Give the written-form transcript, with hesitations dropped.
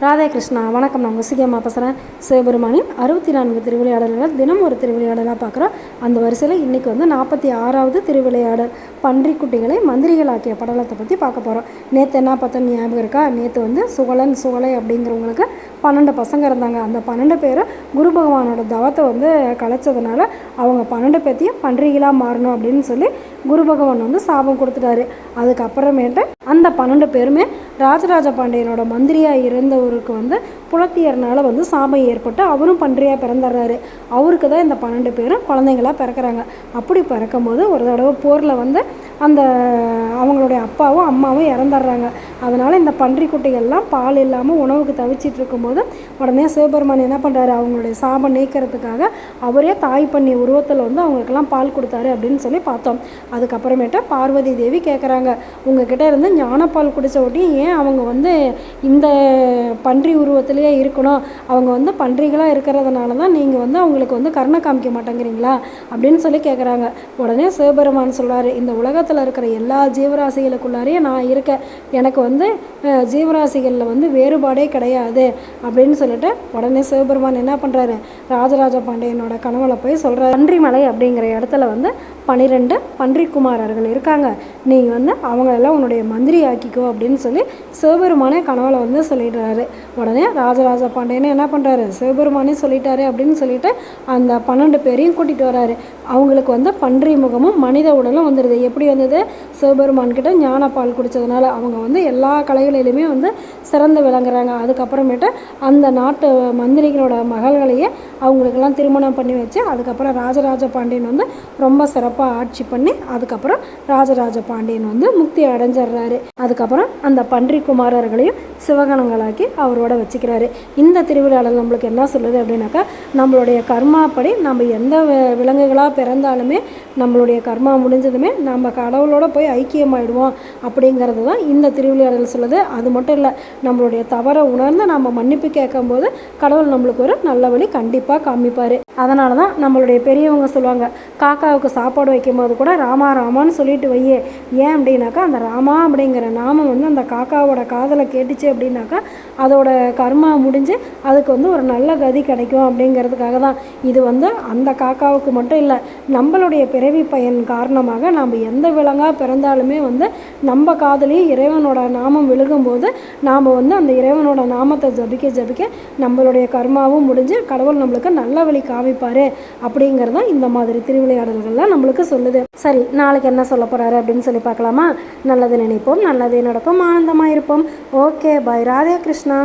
ராதே கிருஷ்ணா. வணக்கம். நான் முசிகம்மா பேசுகிறேன். சிவபெருமானின் 64 திருவிளையாடல்கள் தினம் ஒரு திருவிளையாடலாக பார்க்குறோம். அந்த வரிசையில் இன்றைக்கி 46வது திருவிளையாடல் பன்றிக்குட்டிகளை மந்திரிகளாக்கிய படலத்தை பற்றி பார்க்க போகிறோம். நேற்று என்ன பார்த்தோம் ஞாபகம் இருக்கா? நேற்று சுகலை அப்படிங்கிறவங்களுக்கு 12 பசங்க இருந்தாங்க. அந்த 12 பேரும் குரு பகவானோட தவத்தை கலைச்சதுனால அவங்க 12 பேர்த்தையும் பன்றிகளாக மாறணும் அப்படின்னு சொல்லி குரு பகவான் சாபம் கொடுத்துட்டாரு. அதுக்கப்புறமேட்டு அந்த 12 பேருமே ராஜராஜ பாண்டியனோட மந்திரியாக இருந்தவருக்கு புலத்தியர்னால சாபம் ஏற்பட்டு அவரும் பன்றியாக பிறந்துடுறாரு. அவருக்கு தான் இந்த 12 பேரும் குழந்தைங்களாக பிறக்கிறாங்க. அப்படி பிறக்கும்போது ஒரு தடவை போரில் அந்த அவங்களுடைய அப்பாவும் அம்மாவும் இறந்துடுறாங்க. அதனால் இந்த பன்றி குட்டிகள்லாம் பால் இல்லாமல் உணவுக்கு தவிச்சிட்டு இருக்கும்போது உடனே சிவபெருமான் என்ன பண்ணுறாரு, அவங்களுடைய சாபம் நீக்கிறதுக்காக அவரே தாய் பண்ணி உருவத்தில் அவங்களுக்கெல்லாம் பால் கொடுத்தாரு அப்படின்னு சொல்லி பார்த்தோம். அதுக்கப்புறமேட்டு பார்வதி தேவி கேட்குறாங்க, உங்ககிட்ட இருந்து ஞானப்பால் குடித்த ஒட்டி ஏன் அவங்க இந்த பன்றி உருவத்திலேயே இருக்கணும், அவங்க பன்றிகளாக இருக்கிறதுனால தான் நீங்கள் அவங்களுக்கு கருணை காமிக்க மாட்டேங்கிறீங்களா அப்படின்னு சொல்லி கேட்குறாங்க. உடனே சிவபெருமான் சொல்கிறாரு, இந்த உலகத்தில் இருக்கிற எல்லா ஜீவராசிகளுக்குள்ளாரையே நான் இருக்கேன், எனக்கு ஜீவராசிகளில் வேறுபாடே கிடையாது அப்படின்னு சொல்லிட்டு உடனே சிவபெருமான் என்ன பண்ணுறாரு, ராஜராஜ பாண்டியனோட கனவுல போய் சொல்கிறார், பன்றிமலை அப்படிங்கிற இடத்துல 12 பன்றிக்குமாரர்கள் இருக்காங்க, நீங்கள் அவங்களெல்லாம் உன்னுடைய மந்திரி ஆக்கிக்கோ அப்படின்னு சொல்லி சிவபெருமானே கனவுல சொல்லிடுறாரு. உடனே ராஜராஜ பாண்டியனே என்ன பண்ணுறாரு, சிவபெருமானே சொல்லிட்டாரு அப்படின்னு சொல்லிட்டு அந்த 12 பேரையும் கூட்டிகிட்டு வராரு. அவங்களுக்கு பன்றி முகமும் மனித உடலும் வந்துடுது. எப்படி வந்தது? சிவபெருமான்கிட்ட ஞானப்பால் குடித்ததுனால. அவங்க எல்லா கலைகளிலுமே சிறந்து விளங்குறாங்க. அதுக்கப்புறமேட்டு அந்த நாட்டு மந்திரிகளோட மகள்களையே அவங்களுக்கெல்லாம் திருமணம் பண்ணி வச்சு அதுக்கப்புறம் ராஜராஜ பாண்டியன் ரொம்ப சிறப்பாக ஆட்சி பண்ணி அதுக்கப்புறம் ராஜராஜ பாண்டியன் முக்தி அடைஞ்சிடுறாரு. அதுக்கப்புறம் அந்த பன்றி குமாரர்களையும் சிவகணங்களாக்கி அவரோட வச்சுக்கிறாரு. இந்த திருவிழாவில் நம்மளுக்கு என்ன சொல்லுது அப்படின்னாக்கா, நம்மளுடைய கர்மாப்படி நம்ம எந்த விலங்குகளாக பிறந்தாலுமே நம்மளுடைய கர்மா முடிஞ்சதுமே நம்ம கடவுளோட போய் ஐக்கியமாயிடுவோம் அப்படிங்கிறது தான் இந்த திருவிளையாடல் சொல்லுது. அது மட்டும் இல்லை, நம்மளுடைய தவறை உணர்ந்து நம்ம மன்னிப்பு கேட்கும்போது கடவுள் நம்மளுக்கு ஒரு நல்ல வழி கண்டிப்பாக காமிப்பார். அதனால தான் நம்மளுடைய பெரியவங்க சொல்லுவாங்க, காக்காவுக்கு சாப்பாடு வைக்கும்போது கூட ராமா ராமான்னு சொல்லிட்டு வையே. ஏன் அப்படின்னாக்கா, அந்த ராமா அப்படிங்கிற நாமம் அந்த காக்காவோட காதலை கேட்டுச்சு அப்படின்னாக்கா அதோட கர்மா முடிஞ்சு அதுக்கு ஒரு நல்ல கதி கிடைக்கும் அப்படிங்கிறதுக்காக தான். இது அந்த காக்காவுக்கு மட்டும் இல்லை, நம்மளுடைய பிறவி பயன் காரணமாக நாம் எந்த விலங்காக பிறந்தாலுமே நம்ம காதலையும் இறைவனோட நாமம் விழுகும்போது நாம் அந்த இறைவனோட நாமத்தை ஜபிக்க நம்மளுடைய கர்மாவும் முடிஞ்சு கடவுள் நம்மளுக்கு நல்ல வழி காமிப்பார் அப்படிங்கிறது தான் இந்த மாதிரி திருவிளையாடல்கள்லாம் நம்மளுக்கு சொல்லுது. சரி, நாளைக்கு என்ன சொல்ல போகிறாரு அப்படின்னு சொல்லி பார்க்கலாமா? நல்லது நினைப்போம், நல்லதே நடக்கும், ஆனந்தமாக இருப்போம். Okay, bye. ராதே கிருஷ்ணா.